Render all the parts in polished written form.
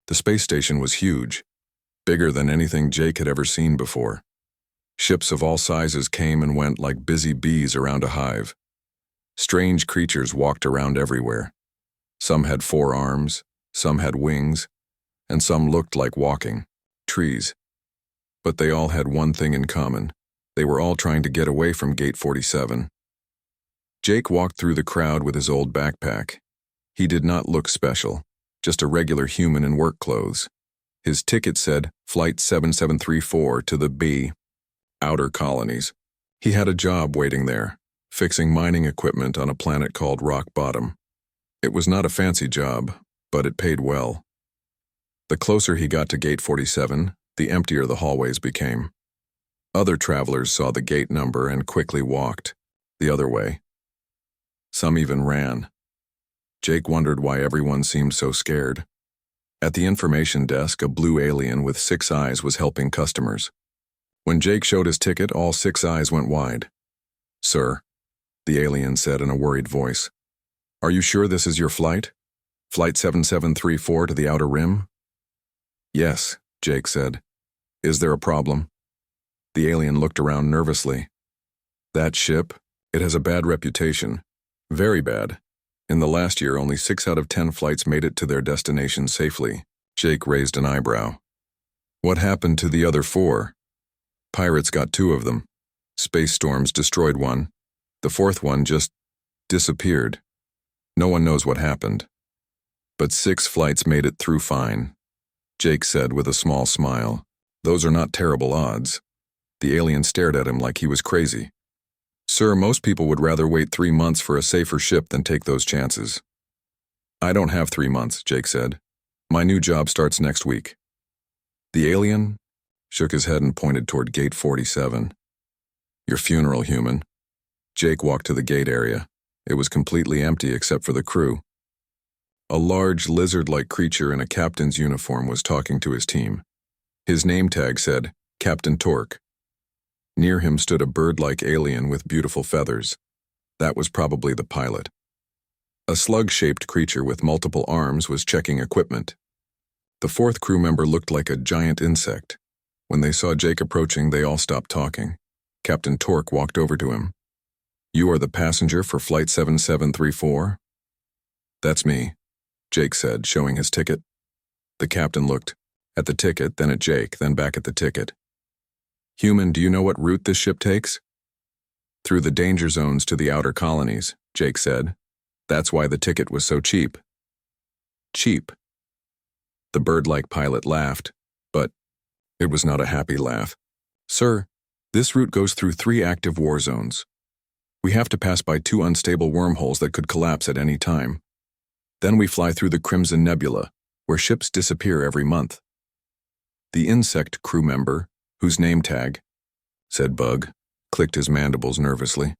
The space station was huge, bigger than anything Jake had ever seen before. Ships of all sizes came and went like busy bees around a hive. Strange creatures walked around everywhere. Some had 4 arms, some had wings, and some looked like walking trees. But they all had one thing in common. They were all trying to get away from Gate 47. Jake walked through the crowd with his old backpack. He did not look special, just a regular human in work clothes. His ticket said Flight 7734 to the B, Outer Colonies. He had a job waiting there, fixing mining equipment on a planet called Rock Bottom. It was not a fancy job, but it paid well. The closer he got to Gate 47, the emptier the hallways became. Other travelers saw the gate number and quickly walked the other way. Some even ran. Jake wondered why everyone seemed so scared. At the information desk, a blue alien with 6 eyes was helping customers. When Jake showed his ticket, all 6 eyes went wide. "Sir," the alien said in a worried voice, "are you sure this is your flight? Flight 7734 to the Outer Rim?" "Yes," Jake said. "Is there a problem?" The alien looked around nervously. "That ship, it has a bad reputation. Very bad. In the last year, only 6 out of 10 flights made it to their destination safely." Jake raised an eyebrow. "What happened to the other 4? Pirates got 2 of them. Space storms destroyed one. The 4th one just disappeared. No one knows what happened. But 6 flights made it through fine," Jake said with a small smile. "Those are not terrible odds." The alien stared at him like he was crazy. "Sir, most people would rather wait 3 months for a safer ship than take those chances." "I don't have 3 months," Jake said. "My new job starts next week." The alien shook his head and pointed toward Gate 47. "Your funeral, human." Jake walked to the gate area. It was completely empty except for the crew. A large lizard-like creature in a captain's uniform was talking to his team. His name tag said, Captain Torque. Near him stood a bird-like alien with beautiful feathers. That was probably the pilot. A slug-shaped creature with multiple arms was checking equipment. The 4th crew member looked like a giant insect. When they saw Jake approaching, they all stopped talking. Captain Torque walked over to him. "You are the passenger for Flight 7734? "That's me," Jake said, showing his ticket. The captain looked at the ticket, then at Jake, then back at the ticket. "Human, do you know what route this ship takes?" "Through the danger zones to the outer colonies," Jake said. "That's why the ticket was so cheap." "Cheap?" The bird-like pilot laughed, but it was not a happy laugh. "Sir, this route goes through 3 active war zones. We have to pass by 2 unstable wormholes that could collapse at any time. Then we fly through the Crimson Nebula, where ships disappear every month." The insect crew member, whose name tag said Bug, clicked his mandibles nervously.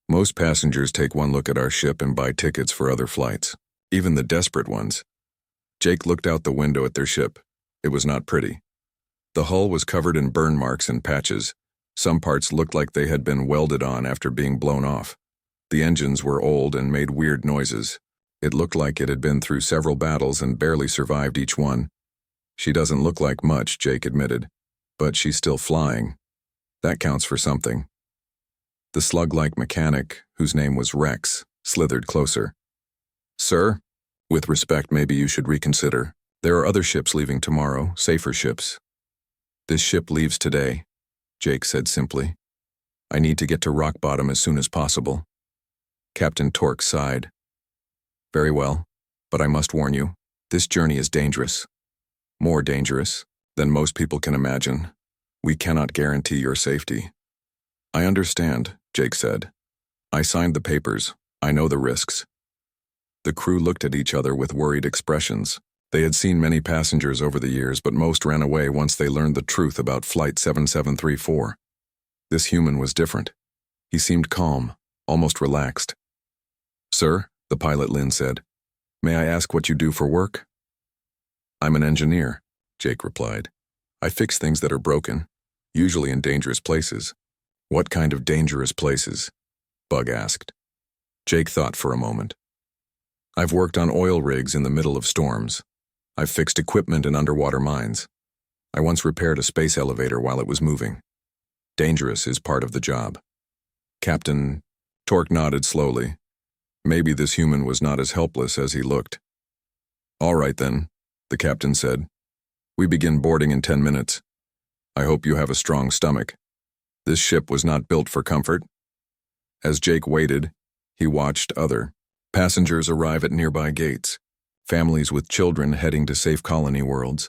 "Most passengers take one look at our ship and buy tickets for other flights, even the desperate ones." Jake looked out the window at their ship. It was not pretty. The hull was covered in burn marks and patches. Some parts looked like they had been welded on after being blown off. The engines were old and made weird noises. It looked like it had been through several battles and barely survived each one. "She doesn't look like much," Jake admitted. "But she's still flying. That counts for something." The slug-like mechanic, whose name was Rex, slithered closer. "Sir, with respect, maybe you should reconsider. There are other ships leaving tomorrow, safer ships." "This ship leaves today," Jake said simply. "I need to get to Rock Bottom as soon as possible." Captain Torque sighed. "Very well, but I must warn you, this journey is dangerous. More dangerous than most people can imagine. We cannot guarantee your safety." "I understand," Jake said. "I signed the papers. I know the risks." The crew looked at each other with worried expressions. They had seen many passengers over the years, but most ran away once they learned the truth about Flight 7734. This human was different. He seemed calm, almost relaxed. "Sir," the pilot Lynn said, "may I ask what you do for work?" "I'm an engineer," Jake replied. "I fix things that are broken, usually in dangerous places." "What kind of dangerous places?" Bug asked. Jake thought for a moment. "I've worked on oil rigs in the middle of storms. I've fixed equipment in underwater mines. I once repaired a space elevator while it was moving. Dangerous is part of the job. Captain Torque nodded slowly. Maybe this human was not as helpless as he looked. All right then, the captain said. We begin boarding in 10 minutes. I hope you have a strong stomach. This ship was not built for comfort. As Jake waited, he watched other passengers arrive at nearby gates, families with children heading to safe colony worlds,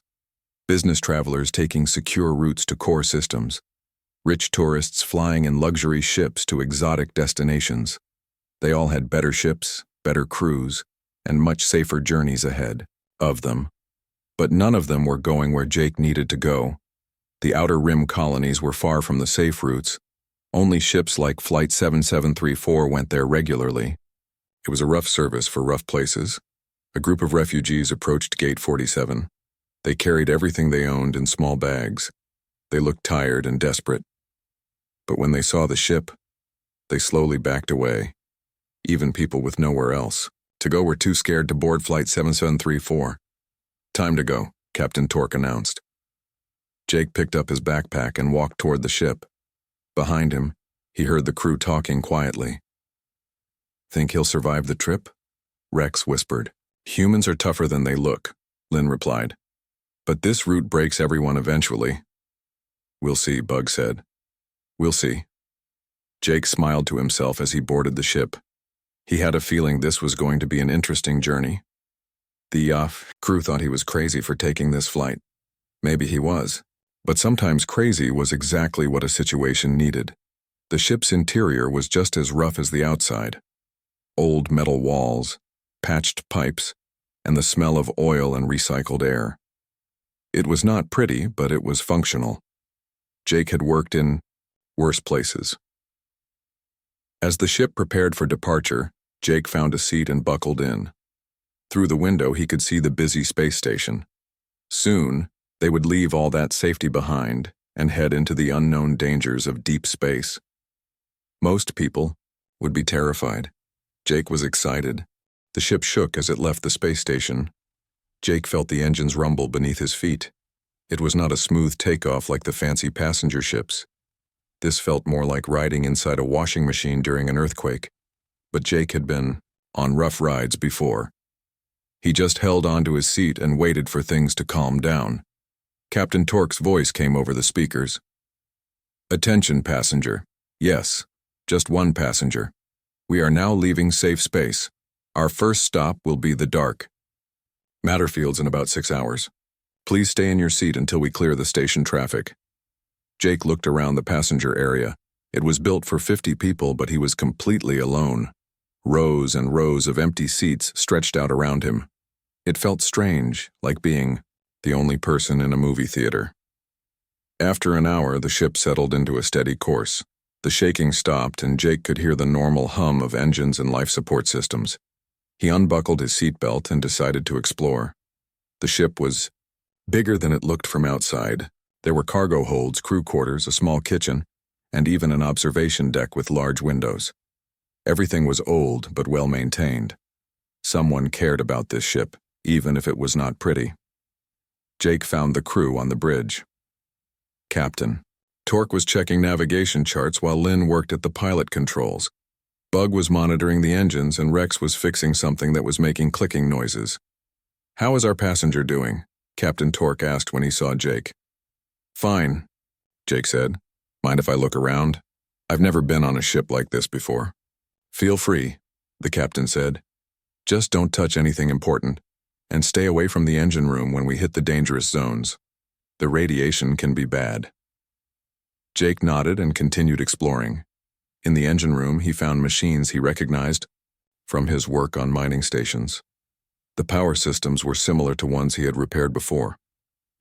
business travelers taking secure routes to core systems, rich tourists flying in luxury ships to exotic destinations. They all had better ships, better crews, and much safer journeys ahead of them. But none of them were going where Jake needed to go. The outer rim colonies were far from the safe routes. Only ships like Flight 7734 went there regularly. It was a rough service for rough places. A group of refugees approached Gate 47. They carried everything they owned in small bags. They looked tired and desperate. But when they saw the ship, they slowly backed away. Even people with nowhere else to go were too scared to board Flight 7734. Time to go, Captain Torque announced. Jake picked up his backpack and walked toward the ship. Behind him, he heard the crew talking quietly. Think he'll survive the trip? Rex whispered. Humans are tougher than they look, Lynn replied. But this route breaks everyone eventually. We'll see, Bug said. We'll see. Jake smiled to himself as he boarded the ship. He had a feeling this was going to be an interesting journey. The crew thought he was crazy for taking this flight. Maybe he was. But sometimes crazy was exactly what a situation needed. The ship's interior was just as rough as the outside. Old metal walls, patched pipes, and the smell of oil and recycled air. It was not pretty, but it was functional. Jake had worked in worse places. As the ship prepared for departure, Jake found a seat and buckled in. Through the window, he could see the busy space station. Soon, they would leave all that safety behind and head into the unknown dangers of deep space. Most people would be terrified. Jake was excited. The ship shook as it left the space station. Jake felt the engines rumble beneath his feet. It was not a smooth takeoff like the fancy passenger ships. This felt more like riding inside a washing machine during an earthquake. But Jake had been on rough rides before. He just held onto his seat and waited for things to calm down. Captain Torque's voice came over the speakers. Attention, passenger. Yes, just one passenger. We are now leaving safe space. Our first stop will be the dark. Matterfield's in about 6 hours. Please stay in your seat until we clear the station traffic. Jake looked around the passenger area. It was built for 50 people, but he was completely alone. Rows and rows of empty seats stretched out around him. It felt strange, like being the only person in a movie theater. After an hour, the ship settled into a steady course. The shaking stopped, and Jake could hear the normal hum of engines and life support systems. He unbuckled his seatbelt and decided to explore. The ship was bigger than it looked from outside. There were cargo holds, crew quarters, a small kitchen, and even an observation deck with large windows. Everything was old but well maintained. Someone cared about this ship, even if it was not pretty. Jake found the crew on the bridge. Captain Torque was checking navigation charts while Lynn worked at the pilot controls. Bug was monitoring the engines and Rex was fixing something that was making clicking noises. How is our passenger doing? Captain Torque asked when he saw Jake. Fine, Jake said. Mind if I look around? I've never been on a ship like this before. Feel free, the captain said. Just don't touch anything important, and stay away from the engine room when we hit the dangerous zones. The radiation can be bad. Jake nodded and continued exploring. In the engine room, he found machines he recognized from his work on mining stations. The power systems were similar to ones he had repaired before.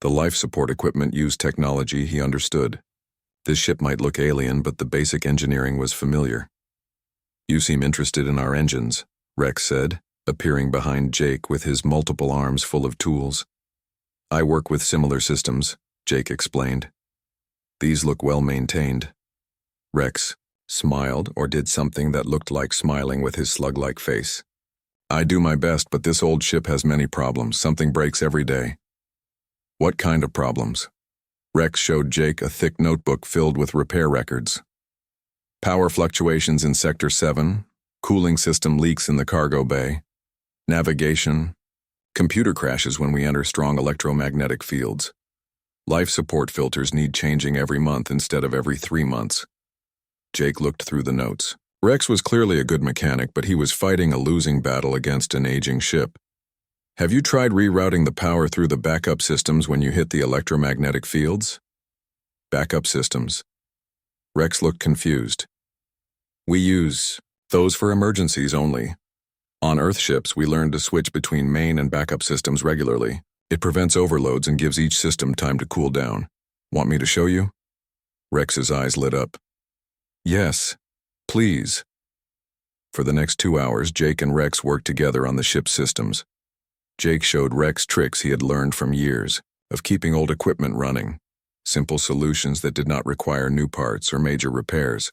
The life support equipment used technology he understood. This ship might look alien, but the basic engineering was familiar. You seem interested in our engines, Rex said, appearing behind Jake with his multiple arms full of tools. I work with similar systems, Jake explained. These look well maintained. Rex smiled or did something that looked like smiling with his slug-like face. I do my best, but this old ship has many problems. Something breaks every day. What kind of problems? Rex showed Jake a thick notebook filled with repair records. Power fluctuations in Sector 7, cooling system leaks in the cargo bay, navigation, computer crashes when we enter strong electromagnetic fields. Life support filters need changing every month instead of every 3 months. Jake looked through the notes. Rex was clearly a good mechanic, but he was fighting a losing battle against an aging ship. Have you tried rerouting the power through the backup systems when you hit the electromagnetic fields? Backup systems. Rex looked confused. We use those for emergencies only. On Earth ships, we learned to switch between main and backup systems regularly. It prevents overloads and gives each system time to cool down. Want me to show you? Rex's eyes lit up. Yes, please. For the next 2 hours, Jake and Rex worked together on the ship's systems. Jake showed Rex tricks he had learned from years of keeping old equipment running, simple solutions that did not require new parts or major repairs.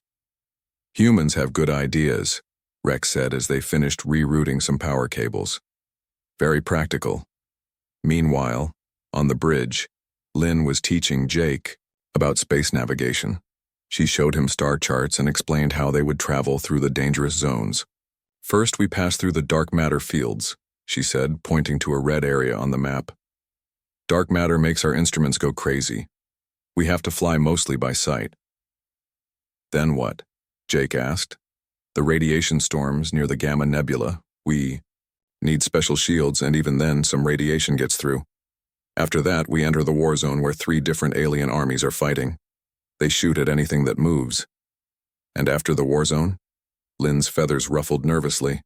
Humans have good ideas, Rex said as they finished rerouting some power cables. Very practical. Meanwhile, on the bridge, Lynn was teaching Jake about space navigation. She showed him star charts and explained how they would travel through the dangerous zones. First, we pass through the dark matter fields, she said, pointing to a red area on the map. Dark matter makes our instruments go crazy. We have to fly mostly by sight. Then what? Jake asked. The radiation storms near the Gamma Nebula. We need special shields, and even then, some radiation gets through. After that, we enter the war zone where 3 different alien armies are fighting. They shoot at anything that moves. And after the war zone? Lynn's feathers ruffled nervously.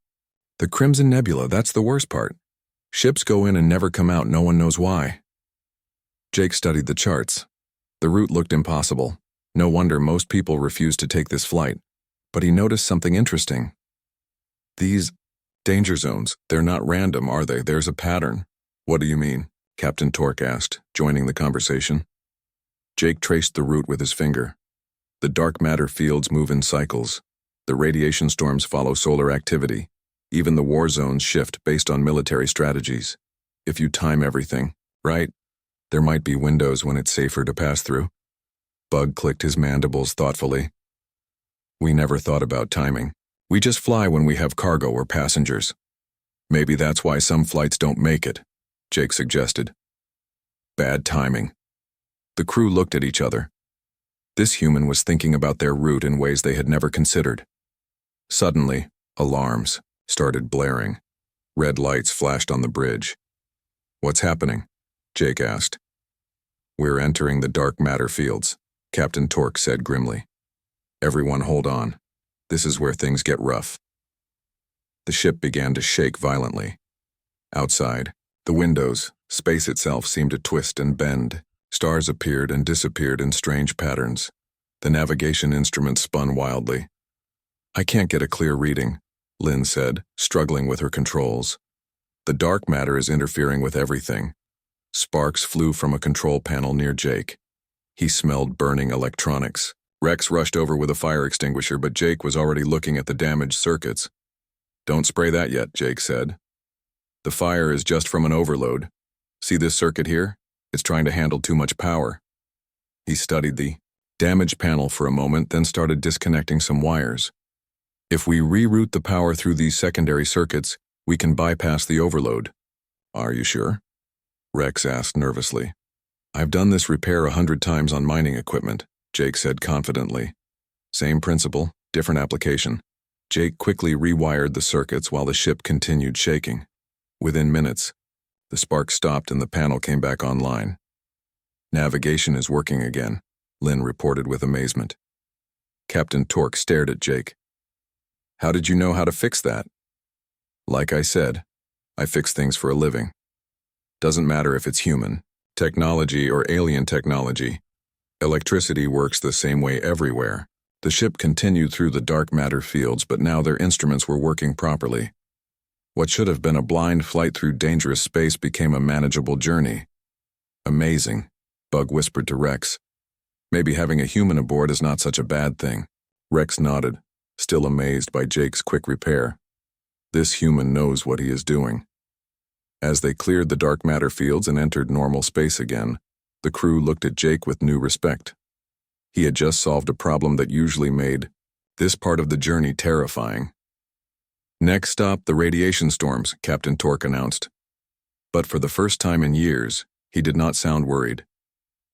The Crimson Nebula, that's the worst part. Ships go in and never come out, no one knows why. Jake studied the charts. The route looked impossible. No wonder most people refused to take this flight. But he noticed something interesting. These danger zones, they're not random, are they? There's a pattern. What do you mean? Captain Torque asked, joining the conversation. Jake traced the route with his finger. The dark matter fields move in cycles. The radiation storms follow solar activity. Even the war zones shift based on military strategies. If you time everything, right? There might be windows when it's safer to pass through. Bug clicked his mandibles thoughtfully. We never thought about timing. We just fly when we have cargo or passengers. Maybe that's why some flights don't make it, Jake suggested. Bad timing. The crew looked at each other. This human was thinking about their route in ways they had never considered. Suddenly, alarms started blaring. Red lights flashed on the bridge. What's happening? Jake asked. We're entering the dark matter fields, Captain Torque said grimly. Everyone hold on. This is where things get rough. The ship began to shake violently. Outside, the windows, space itself seemed to twist and bend. Stars appeared and disappeared in strange patterns. The navigation instruments spun wildly. I can't get a clear reading, Lynn said, struggling with her controls. The dark matter is interfering with everything. Sparks flew from a control panel near Jake. He smelled burning electronics. Rex rushed over with a fire extinguisher, but Jake was already looking at the damaged circuits. Don't spray that yet, Jake said. The fire is just from an overload. See this circuit here? It's trying to handle too much power. He studied the damaged panel for a moment, then started disconnecting some wires. If we reroute the power through these secondary circuits, we can bypass the overload. Are you sure? Rex asked nervously. I've done this repair 100 times on mining equipment, Jake said confidently. Same principle, different application. Jake quickly rewired the circuits while the ship continued shaking. Within minutes, the spark stopped and the panel came back online. Navigation is working again, Lynn reported with amazement. Captain Torque stared at Jake. How did you know how to fix that? Like I said, I fix things for a living. Doesn't matter if it's human, technology, or alien technology. Electricity works the same way everywhere. The ship continued through the dark matter fields, but now their instruments were working properly. What should have been a blind flight through dangerous space became a manageable journey. Amazing, Bug whispered to Rex. Maybe having a human aboard is not such a bad thing. Rex nodded, still amazed by Jake's quick repair. This human knows what he is doing. As they cleared the dark matter fields and entered normal space again, the crew looked at Jake with new respect. He had just solved a problem that usually made this part of the journey terrifying. Next stop, the radiation storms, Captain Torque announced. But for the first time in years, he did not sound worried.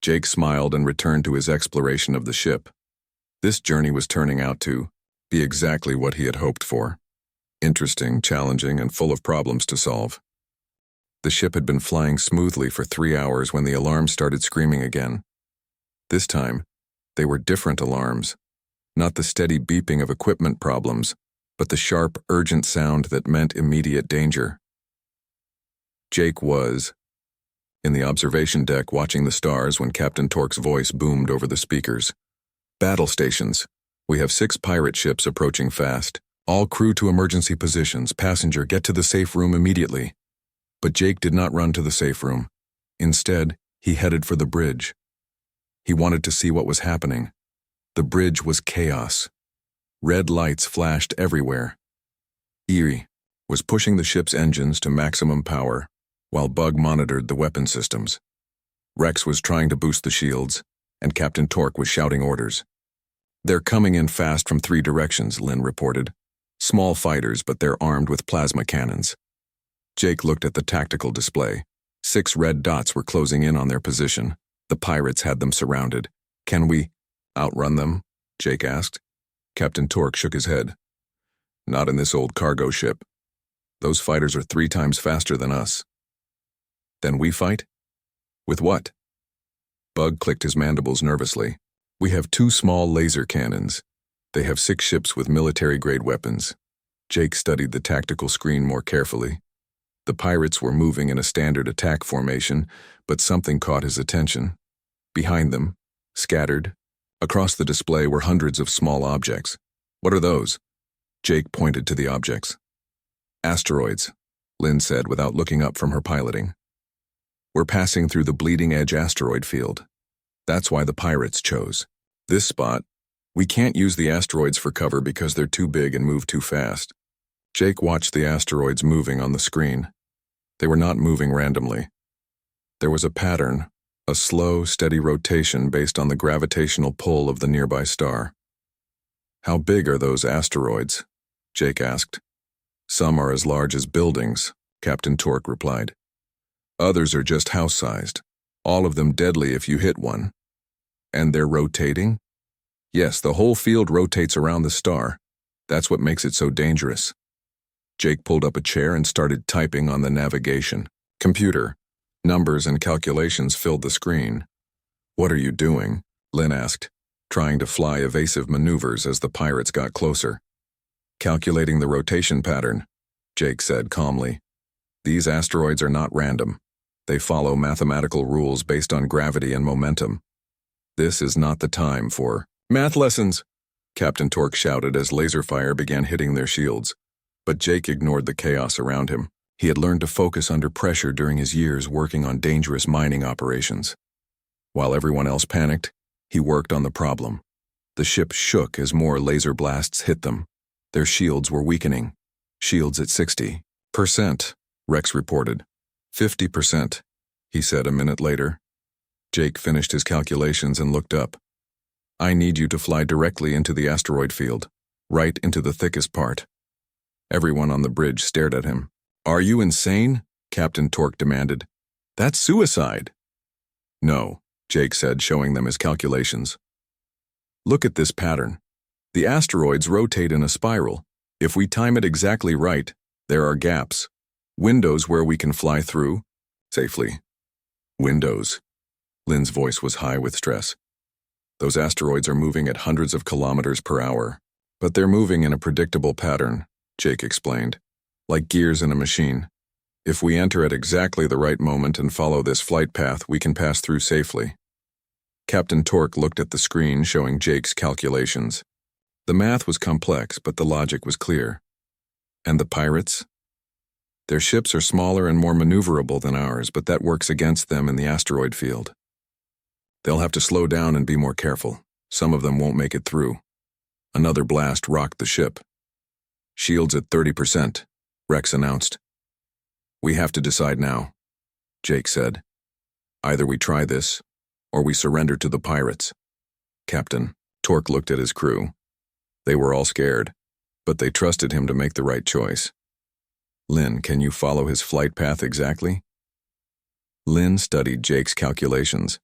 Jake smiled and returned to his exploration of the ship. This journey was turning out to be exactly what he had hoped for. Interesting, challenging, and full of problems to solve. The ship had been flying smoothly for 3 hours when the alarms started screaming again. This time, they were different alarms. Not the steady beeping of equipment problems, but the sharp, urgent sound that meant immediate danger. Jake was in the observation deck watching the stars when Captain Torque's voice boomed over the speakers. Battle stations. We have 6 pirate ships approaching fast. All crew to emergency positions. Passenger, get to the safe room immediately. But Jake did not run to the safe room. Instead, he headed for the bridge. He wanted to see what was happening. The bridge was chaos. Red lights flashed everywhere. Erie was pushing the ship's engines to maximum power, while Bug monitored the weapon systems. Rex was trying to boost the shields, and Captain Torque was shouting orders. They're coming in fast from 3 directions, Lynn reported. Small fighters, but they're armed with plasma cannons. Jake looked at the tactical display. 6 red dots were closing in on their position. The pirates had them surrounded. Can we outrun them? Jake asked. Captain Torque shook his head. Not in this old cargo ship. Those fighters are 3 times faster than us. Then we fight? With what? Bug clicked his mandibles nervously. We have 2 small laser cannons. They have 6 ships with military-grade weapons. Jake studied the tactical screen more carefully. The pirates were moving in a standard attack formation, but something caught his attention. Behind them, scattered, across the display were hundreds of small objects. What are those? Jake pointed to the objects. Asteroids, Lynn said without looking up from her piloting. We're passing through the bleeding edge asteroid field. That's why the pirates chose this spot. We can't use the asteroids for cover because they're too big and move too fast. Jake watched the asteroids moving on the screen. They were not moving randomly. There was a pattern, a slow, steady rotation based on the gravitational pull of the nearby star. How big are those asteroids? Jake asked. Some are as large as buildings, Captain Torque replied. Others are just house-sized, all of them deadly if you hit one. And they're rotating? Yes, the whole field rotates around the star. That's what makes it so dangerous. Jake pulled up a chair and started typing on the navigation computer. Numbers and calculations filled the screen. What are you doing? Lynn asked, trying to fly evasive maneuvers as the pirates got closer. Calculating the rotation pattern, Jake said calmly. These asteroids are not random. They follow mathematical rules based on gravity and momentum. This is not the time for math lessons, Captain Torque shouted as laser fire began hitting their shields. But Jake ignored the chaos around him. He had learned to focus under pressure during his years working on dangerous mining operations. While everyone else panicked, he worked on the problem. The ship shook as more laser blasts hit them. Their shields were weakening. Shields at 60%, Rex reported. 50%, he said a minute later. Jake finished his calculations and looked up. I need you to fly directly into the asteroid field, right into the thickest part. Everyone on the bridge stared at him. Are you insane? Captain Torque demanded. That's suicide. No, Jake said, showing them his calculations. Look at this pattern. The asteroids rotate in a spiral. If we time it exactly right, there are gaps. Windows where we can fly through safely. Windows. Lynn's voice was high with stress. Those asteroids are moving at hundreds of kilometers per hour, but they're moving in a predictable pattern, Jake explained, like gears in a machine. If we enter at exactly the right moment and follow this flight path, we can pass through safely. Captain Torque looked at the screen showing Jake's calculations. The math was complex, but the logic was clear. And the pirates? Their ships are smaller and more maneuverable than ours, but that works against them in the asteroid field. They'll have to slow down and be more careful. Some of them won't make it through. Another blast rocked the ship. Shields at 30%, Rex announced. "We have to decide now," Jake said. "Either we try this, or we surrender to the pirates." Captain Torque looked at his crew. They were all scared, but they trusted him to make the right choice. "Lynn, can you follow his flight path exactly?" Lynn studied Jake's calculations.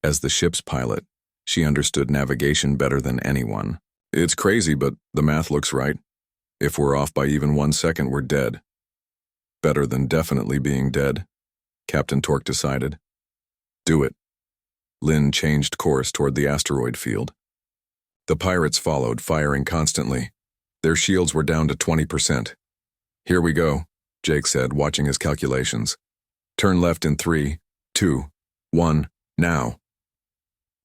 As the ship's pilot, she understood navigation better than anyone. "It's crazy, but the math looks right. If we're off by even 1 second, we're dead." "Better than definitely being dead," Captain Torque decided. "Do it." Lynn changed course toward the asteroid field. The pirates followed, firing constantly. Their shields were down to 20%. "Here we go," Jake said, watching his calculations. "Turn left in 3, 2, 1, now."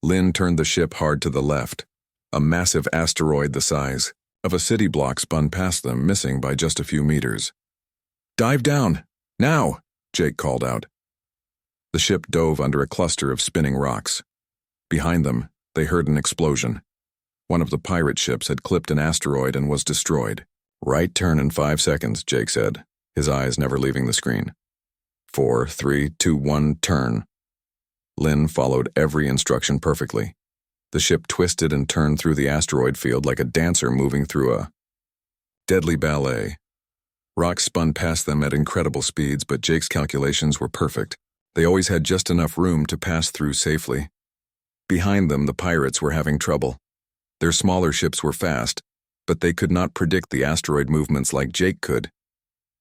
Lynn turned the ship hard to the left. A massive asteroid the size of a city block spun past them, missing by just a few meters. "Dive down, now," Jake called out. The ship dove under a cluster of spinning rocks. Behind them, they heard an explosion. One of the pirate ships had clipped an asteroid and was destroyed. "Right turn in 5 seconds," Jake said, his eyes never leaving the screen. 4, 3, 2, 1, turn. Lynn followed every instruction perfectly. The ship twisted and turned through the asteroid field like a dancer moving through a deadly ballet. Rocks spun past them at incredible speeds, but Jake's calculations were perfect. They always had just enough room to pass through safely. Behind them, the pirates were having trouble. Their smaller ships were fast, but they could not predict the asteroid movements like Jake could.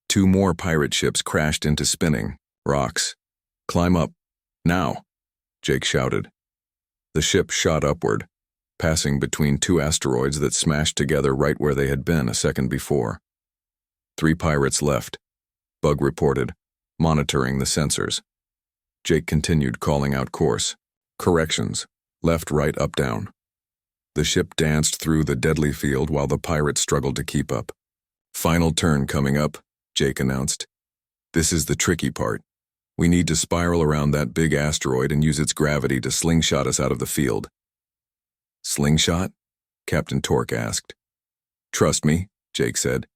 2 more pirate ships crashed into spinning rocks. "Climb up, now," Jake shouted. The ship shot upward, passing between 2 asteroids that smashed together right where they had been a second before. 3 pirates left, Bug reported, monitoring the sensors. Jake continued calling out course. Corrections, left, right, up, down. The ship danced through the deadly field while the pirates struggled to keep up. "Final turn coming up," Jake announced. "This is the tricky part. We need to spiral around that big asteroid and use its gravity to slingshot us out of the field." "Slingshot?" Captain Torque asked. "Trust me," Jake said.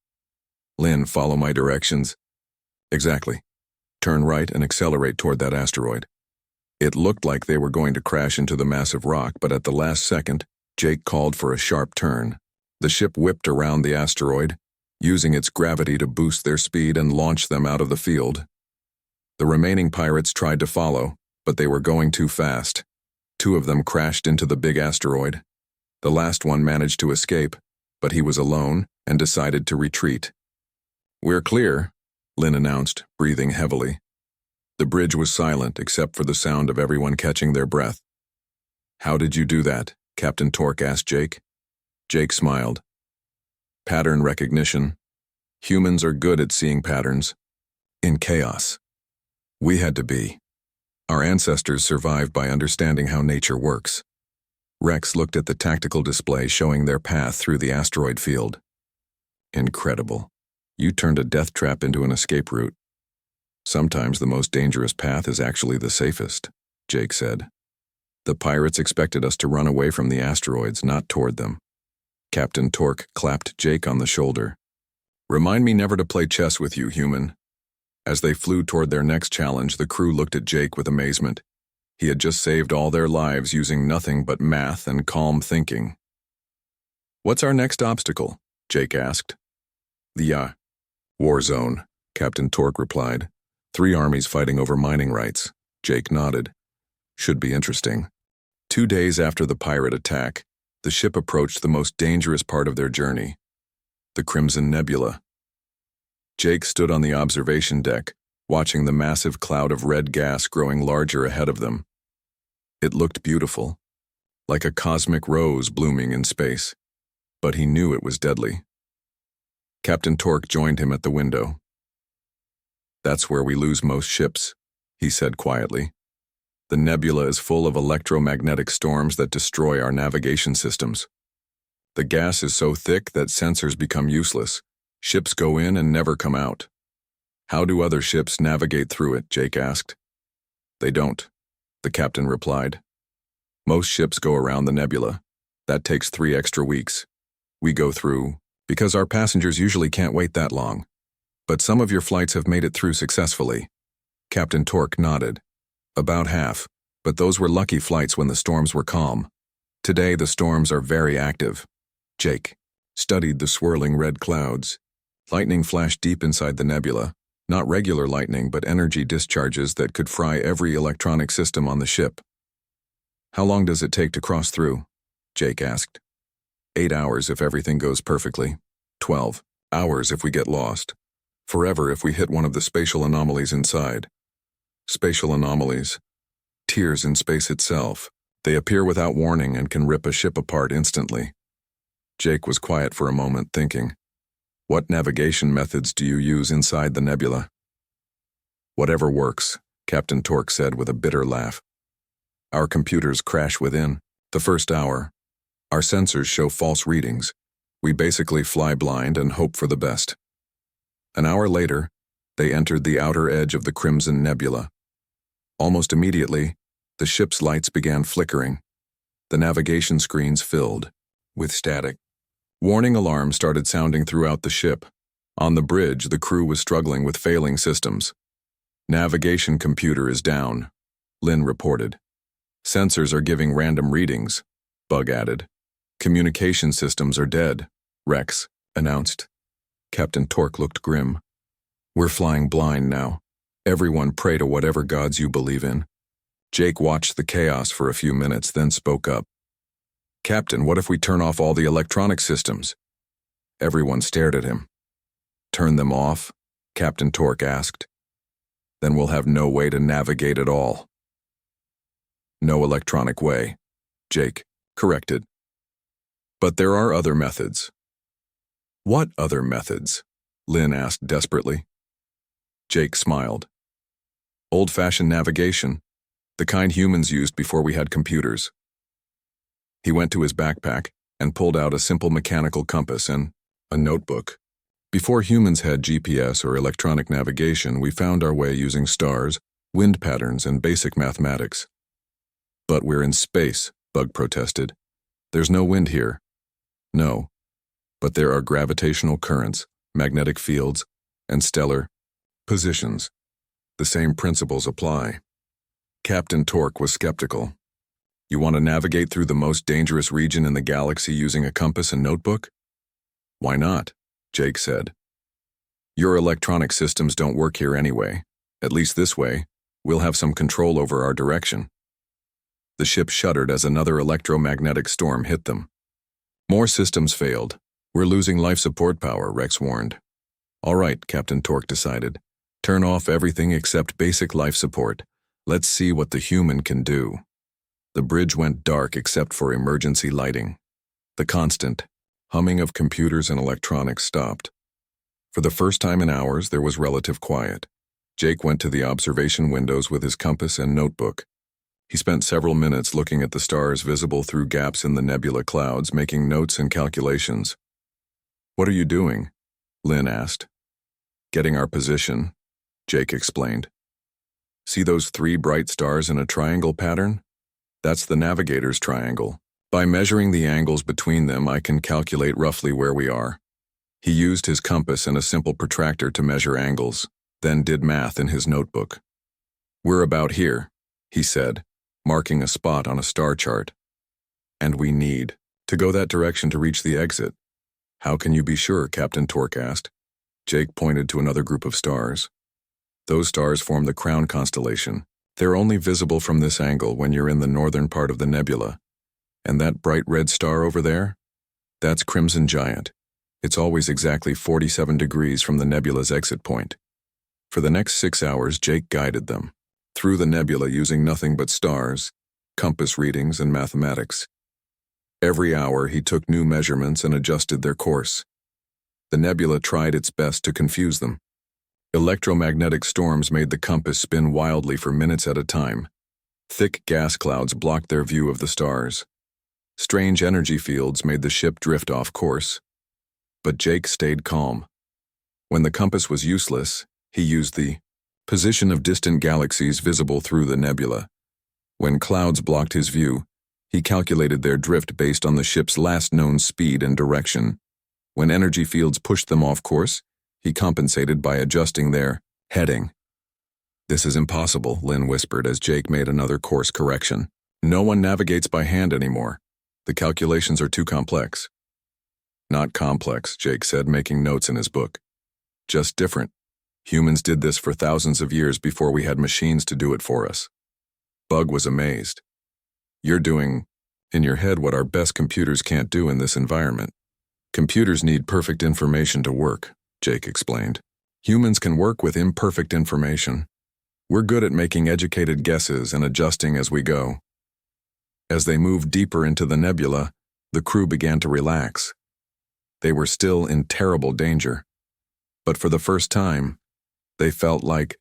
"Lynn, follow my directions." "Exactly. Turn right and accelerate toward that asteroid." It looked like they were going to crash into the massive rock, but at the last second, Jake called for a sharp turn. The ship whipped around the asteroid, using its gravity to boost their speed and launch them out of the field. The remaining pirates tried to follow, but they were going too fast. 2 of them crashed into the big asteroid. The last one managed to escape, but he was alone and decided to retreat. "We're clear," Lynn announced, breathing heavily. The bridge was silent except for the sound of everyone catching their breath. "How did you do that?" Captain Torque asked Jake. Jake smiled. "Pattern recognition. Humans are good at seeing patterns. In chaos. We had to be. Our ancestors survived by understanding how nature works." Rex looked at the tactical display showing their path through the asteroid field. "Incredible. You turned a death trap into an escape route." "Sometimes the most dangerous path is actually the safest," Jake said. "The pirates expected us to run away from the asteroids, not toward them." Captain Torque clapped Jake on the shoulder. "Remind me never to play chess with you, human." As they flew toward their next challenge, the crew looked at Jake with amazement. He had just saved all their lives using nothing but math and calm thinking. "What's our next obstacle?" Jake asked. "The, war zone," Captain Torque replied. 3 armies fighting over mining rights." Jake nodded. "Should be interesting." 2 days after the pirate attack, the ship approached the most dangerous part of their journey, the Crimson Nebula. Jake stood on the observation deck, watching the massive cloud of red gas growing larger ahead of them. It looked beautiful, like a cosmic rose blooming in space, but he knew it was deadly. Captain Torque joined him at the window. "That's where we lose most ships," he said quietly. "The nebula is full of electromagnetic storms that destroy our navigation systems. The gas is so thick that sensors become useless. Ships go in and never come out." "How do other ships navigate through it?" Jake asked. "They don't," the captain replied. "Most ships go around the nebula. That takes 3 extra weeks. We go through, because our passengers usually can't wait that long. But some of your flights have made it through successfully. Captain Torque nodded. About half, but those were lucky flights when the storms were calm. Today the storms are very active. Jake studied the swirling red clouds. Lightning flashed deep inside the nebula. Not regular lightning, but energy discharges that could fry every electronic system on the ship. How long does it take to cross through? Jake asked. 8 hours if everything goes perfectly. 12 hours if we get lost. Forever if we hit one of the spatial anomalies inside. Spatial anomalies. Tears in space itself. They appear without warning and can rip a ship apart instantly. Jake was quiet for a moment, thinking. What navigation methods do you use inside the nebula? Whatever works, Captain Torque said with a bitter laugh. Our computers crash within. The first hour. Our sensors show false readings. We basically fly blind and hope for the best. An hour later, they entered the outer edge of the Crimson Nebula. Almost immediately, the ship's lights began flickering. The navigation screens filled with static. Warning alarms started sounding throughout the ship. On the bridge, the crew was struggling with failing systems. Navigation computer is down, Lynn reported. Sensors are giving random readings, Bug added. Communication systems are dead, Rex announced. Captain Torque looked grim. We're flying blind now. Everyone pray to whatever gods you believe in. Jake watched the chaos for a few minutes, then spoke up. Captain, what if we turn off all the electronic systems? Everyone stared at him. Turn them off? Captain Torque asked. Then we'll have no way to navigate at all. No electronic way, Jake corrected. But there are other methods. What other methods? Lynn asked desperately. Jake smiled. Old-fashioned navigation, the kind humans used before we had computers. He went to his backpack and pulled out a simple mechanical compass and a notebook. Before humans had GPS or electronic navigation, we found our way using stars, wind patterns, and basic mathematics. But we're in space, Bug protested. There's no wind here. No, but there are gravitational currents, magnetic fields, and stellar positions. The same principles apply. Captain Torque was skeptical. You want to navigate through the most dangerous region in the galaxy using a compass and notebook? Why not? Jake said. Your electronic systems don't work here anyway. At least this way, we'll have some control over our direction. The ship shuddered as another electromagnetic storm hit them. More systems failed. We're losing life support power, Rex warned. All right, Captain Torque decided. Turn off everything except basic life support. Let's see what the human can do. The bridge went dark except for emergency lighting. The constant humming of computers and electronics stopped. For the first time in hours, there was relative quiet. Jake went to the observation windows with his compass and notebook. He spent several minutes looking at the stars visible through gaps in the nebula clouds, making notes and calculations. What are you doing? Lynn asked. Getting our position, Jake explained. See those 3 bright stars in a triangle pattern? That's the navigator's triangle. By measuring the angles between them, I can calculate roughly where we are. He used his compass and a simple protractor to measure angles, then did math in his notebook. We're about here, he said, marking a spot on a star chart. And we need to go that direction to reach the exit. How can you be sure? Captain Torque asked. Jake pointed to another group of stars. Those stars form the Crown constellation. They're only visible from this angle when you're in the northern part of the nebula. And that bright red star over there? That's Crimson Giant. It's always exactly 47 degrees from the nebula's exit point. For the next 6 hours, Jake guided them through the nebula using nothing but stars, compass readings, and mathematics. Every hour, he took new measurements and adjusted their course. The nebula tried its best to confuse them. Electromagnetic storms made the compass spin wildly for minutes at a time. Thick gas clouds blocked their view of the stars. Strange energy fields made the ship drift off course. But Jake stayed calm. When the compass was useless, he used the position of distant galaxies visible through the nebula. When clouds blocked his view, he calculated their drift based on the ship's last known speed and direction. When energy fields pushed them off course, He compensated by adjusting their heading. "This is impossible," Lynn whispered as Jake made another course correction. "No one navigates by hand anymore. The calculations are too complex." "Not complex," Jake said, making notes in his book. "Just different. Humans did this for thousands of years before we had machines to do it for us." Bug was amazed. "You're doing in your head what our best computers can't do in this environment." "Computers need perfect information to work," Jake explained. "Humans can work with imperfect information. We're good at making educated guesses and adjusting as we go." As they moved deeper into the nebula, the crew began to relax. They were still in terrible danger. But for the first time, they felt like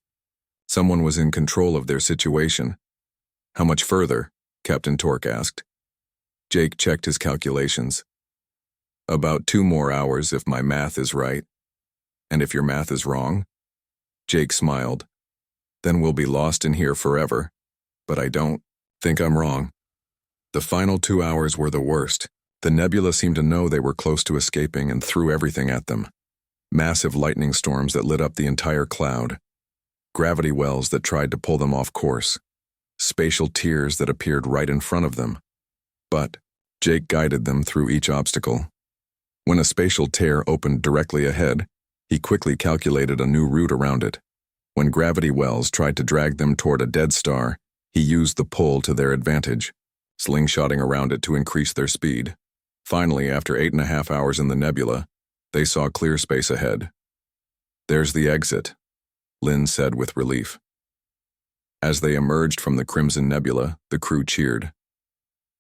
someone was in control of their situation. "How much further?" Captain Torque asked. Jake checked his calculations. "About 2 more hours if my math is right." "And if your math is wrong?" Jake smiled. "Then we'll be lost in here forever. But I don't think I'm wrong." The final 2 hours were the worst. The nebula seemed to know they were close to escaping and threw everything at them. Massive lightning storms that lit up the entire cloud. Gravity wells that tried to pull them off course. Spatial tiers that appeared right in front of them. But Jake guided them through each obstacle. When a spatial tear opened directly ahead, he quickly calculated a new route around it. When gravity wells tried to drag them toward a dead star, he used the pull to their advantage, slingshotting around it to increase their speed. Finally, after 8.5 hours in the nebula, they saw clear space ahead. "There's the exit," Lynn said with relief. As they emerged from the Crimson Nebula, the crew cheered.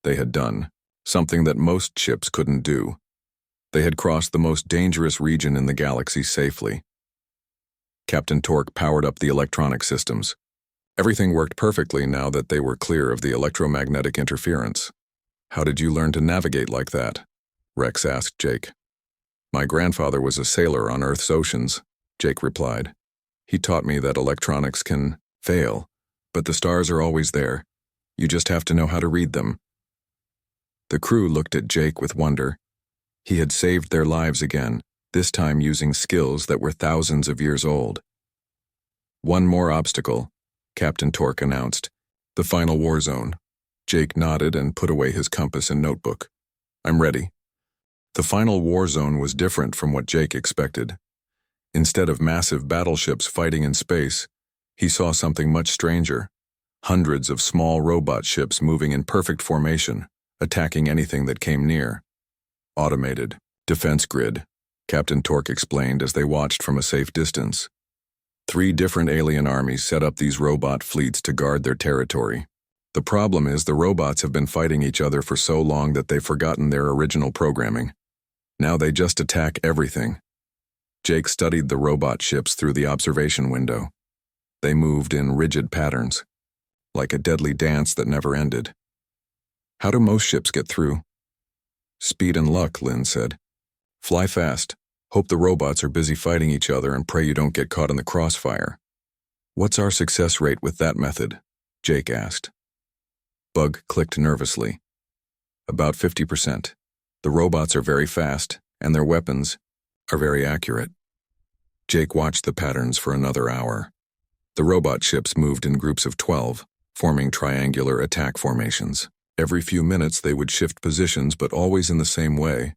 They had done something that most ships couldn't do. They had crossed the most dangerous region in the galaxy safely. Captain Torque powered up the electronic systems. Everything worked perfectly now that they were clear of the electromagnetic interference. "How did you learn to navigate like that?" Rex asked Jake. "My grandfather was a sailor on Earth's oceans," Jake replied. "He taught me that electronics can fail, but the stars are always there. You just have to know how to read them." The crew looked at Jake with wonder. He had saved their lives again, this time using skills that were thousands of years old. "One more obstacle," Captain Torque announced. "The final war zone." Jake nodded and put away his compass and notebook. "I'm ready." The final war zone was different from what Jake expected. Instead of massive battleships fighting in space, he saw something much stranger. Hundreds of small robot ships moving in perfect formation, attacking anything that came near. "Automated defense grid," Captain Torque explained as they watched from a safe distance. 3 different alien armies set up these robot fleets to guard their territory. The problem is the robots have been fighting each other for so long that they've forgotten their original programming. Now they just attack everything. Jake studied the robot ships through the observation window. They moved in rigid patterns, like a deadly dance that never ended. "How do most ships get through?" "Speed and luck," Lynn said. "Fly fast, hope the robots are busy fighting each other, and pray you don't get caught in the crossfire." "What's our success rate with that method?" Jake asked. Bug clicked nervously. "About 50%. The robots are very fast, and their weapons are very accurate." Jake watched the patterns for another hour. The robot ships moved in groups of 12, forming triangular attack formations. Every few minutes they would shift positions, but always in the same way.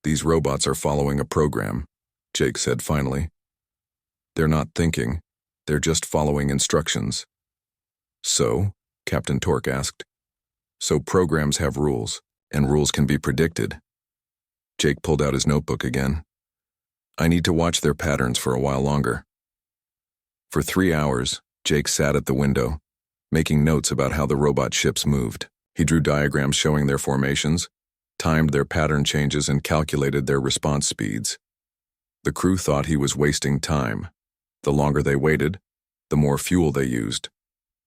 "These robots are following a program," Jake said finally. "They're not thinking, they're just following instructions." "So?" Captain Torque asked. "So programs have rules, and rules can be predicted." Jake pulled out his notebook again. "I need to watch their patterns for a while longer." For 3 hours, Jake sat at the window, making notes about how the robot ships moved. He drew diagrams showing their formations, timed their pattern changes, and calculated their response speeds. The crew thought he was wasting time. The longer they waited, the more fuel they used.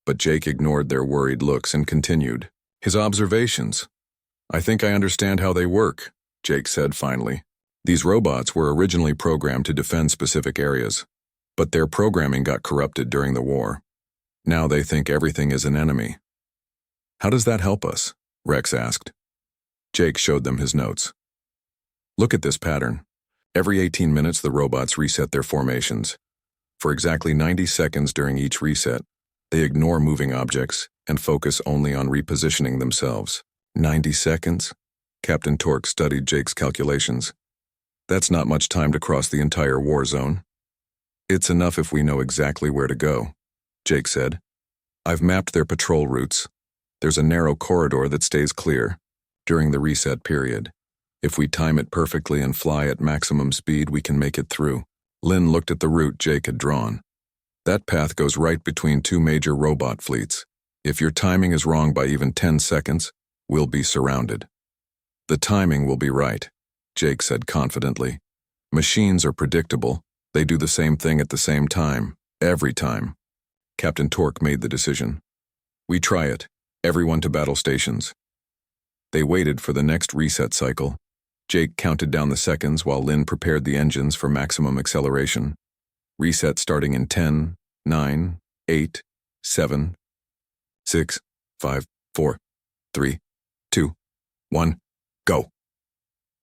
But Jake ignored their worried looks and continued his observations. "I think I understand how they work," Jake said finally. "These robots were originally programmed to defend specific areas, but their programming got corrupted during the war. Now they think everything is an enemy." "How does that help us?" Rex asked. Jake showed them his notes. "Look at this pattern. Every 18 minutes, the robots reset their formations. For exactly 90 seconds during each reset, they ignore moving objects and focus only on repositioning themselves. 90 seconds? Captain Torque studied Jake's calculations. That's not much time to cross the entire war zone. It's enough if we know exactly where to go, Jake said. I've mapped their patrol routes. There's a narrow corridor that stays clear during the reset period. If we time it perfectly and fly at maximum speed, we can make it through. Lynn looked at the route Jake had drawn. That path goes right between two major robot fleets. If your timing is wrong by even 10 seconds, we'll be surrounded. The timing will be right, Jake said confidently. Machines are predictable. They do the same thing at the same time, every time. Captain Torque made the decision. We try it. Everyone to battle stations. They waited for the next reset cycle. Jake counted down the seconds while Lynn prepared the engines for maximum acceleration. Reset starting in 10, 9, 8, 7, 6, 5, 4, 3, 2, 1, go.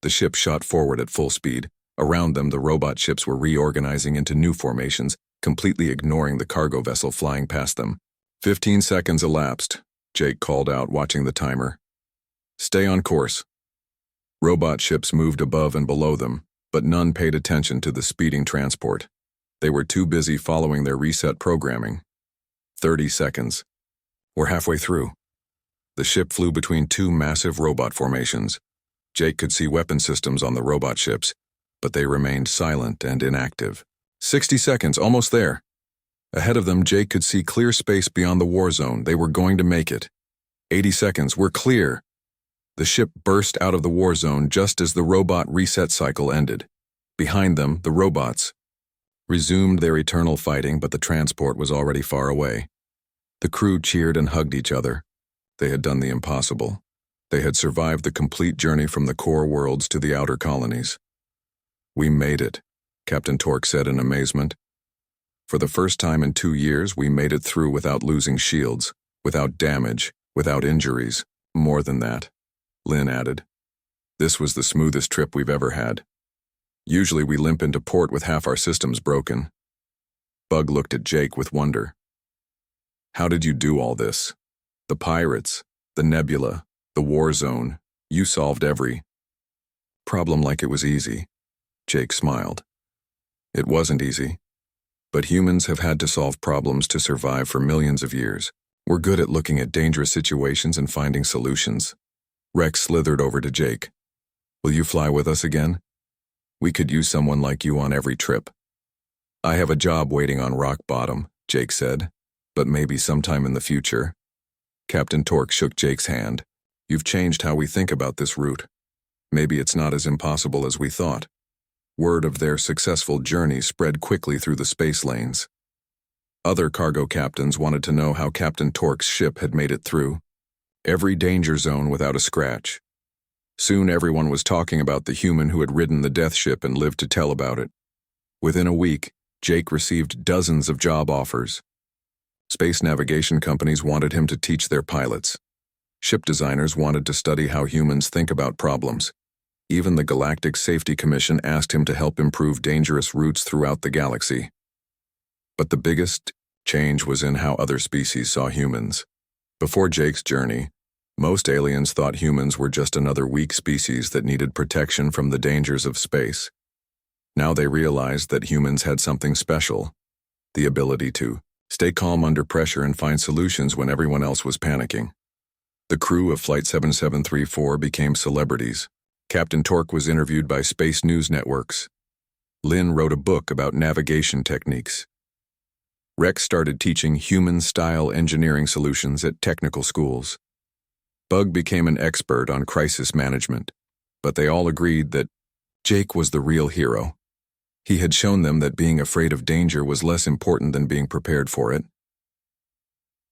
The ship shot forward at full speed. Around them, the robot ships were reorganizing into new formations, completely ignoring the cargo vessel flying past them. 15 seconds elapsed, Jake called out, watching the timer. Stay on course. Robot ships moved above and below them, but none paid attention to the speeding transport. They were too busy following their reset programming. 30 seconds. We're halfway through. The ship flew between two massive robot formations. Jake could see weapon systems on the robot ships, but they remained silent and inactive. 60 seconds, almost there. Ahead of them, Jake could see clear space beyond the war zone. They were going to make it. 80 seconds, we're clear. The ship burst out of the war zone just as the robot reset cycle ended. Behind them, the robots resumed their eternal fighting, but the transport was already far away. The crew cheered and hugged each other. They had done the impossible. They had survived the complete journey from the core worlds to the outer colonies. We made it, Captain Torque said in amazement. For the first time in 2 years, we made it through without losing shields, without damage, without injuries. More than that, Lynn added. This was the smoothest trip we've ever had. Usually we limp into port with half our systems broken. Bug looked at Jake with wonder. How did you do all this? The pirates, the Nebula, the war zone, you solved every problem like it was easy. Jake smiled. It wasn't easy. But humans have had to solve problems to survive for millions of years. We're good at looking at dangerous situations and finding solutions. Rex slithered over to Jake. Will you fly with us again? We could use someone like you on every trip. I have a job waiting on rock bottom, Jake said, but maybe sometime in the future. Captain Torque shook Jake's hand. You've changed how we think about this route. Maybe it's not as impossible as we thought. Word of their successful journey spread quickly through the space lanes. Other cargo captains wanted to know how Captain Torque's ship had made it through. Every danger zone without a scratch. Soon everyone was talking about the human who had ridden the death ship and lived to tell about it. Within a week, Jake received dozens of job offers. Space navigation companies wanted him to teach their pilots. Ship designers wanted to study how humans think about problems. Even the Galactic Safety Commission asked him to help improve dangerous routes throughout the galaxy. But the biggest change was in how other species saw humans. Before Jake's journey, most aliens thought humans were just another weak species that needed protection from the dangers of space. Now they realized that humans had something special, the ability to stay calm under pressure and find solutions when everyone else was panicking. The crew of Flight 7734 became celebrities. Captain Torque was interviewed by space news networks. Lynn wrote a book about navigation techniques. Rex started teaching human-style engineering solutions at technical schools. Bug became an expert on crisis management, but they all agreed that Jake was the real hero. He had shown them that being afraid of danger was less important than being prepared for it.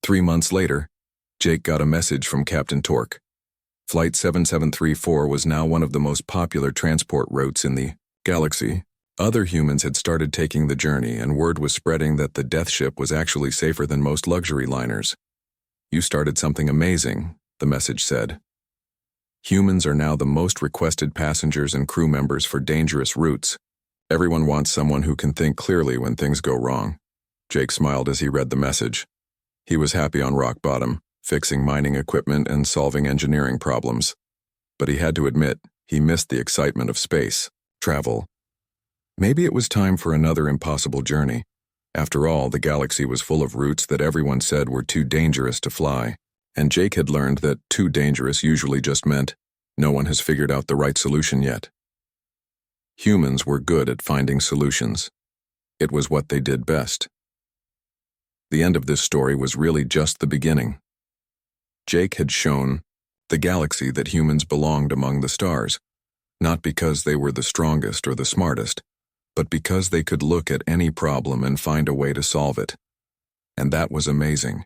3 months later, Jake got a message from Captain Torque. Flight 7734 was now one of the most popular transport routes in the galaxy. Other humans had started taking the journey, and word was spreading that the death ship was actually safer than most luxury liners. You started something amazing, the message said. Humans are now the most requested passengers and crew members for dangerous routes. Everyone wants someone who can think clearly when things go wrong. Jake smiled as he read the message. He was happy on rock bottom, fixing mining equipment and solving engineering problems. But he had to admit, he missed the excitement of space, travel. Maybe it was time for another impossible journey. After all, the galaxy was full of routes that everyone said were too dangerous to fly. And Jake had learned that too dangerous usually just meant no one has figured out the right solution yet. Humans were good at finding solutions. It was what they did best. The end of this story was really just the beginning. Jake had shown the galaxy that humans belonged among the stars, not because they were the strongest or the smartest, but because they could look at any problem and find a way to solve it. And that was amazing.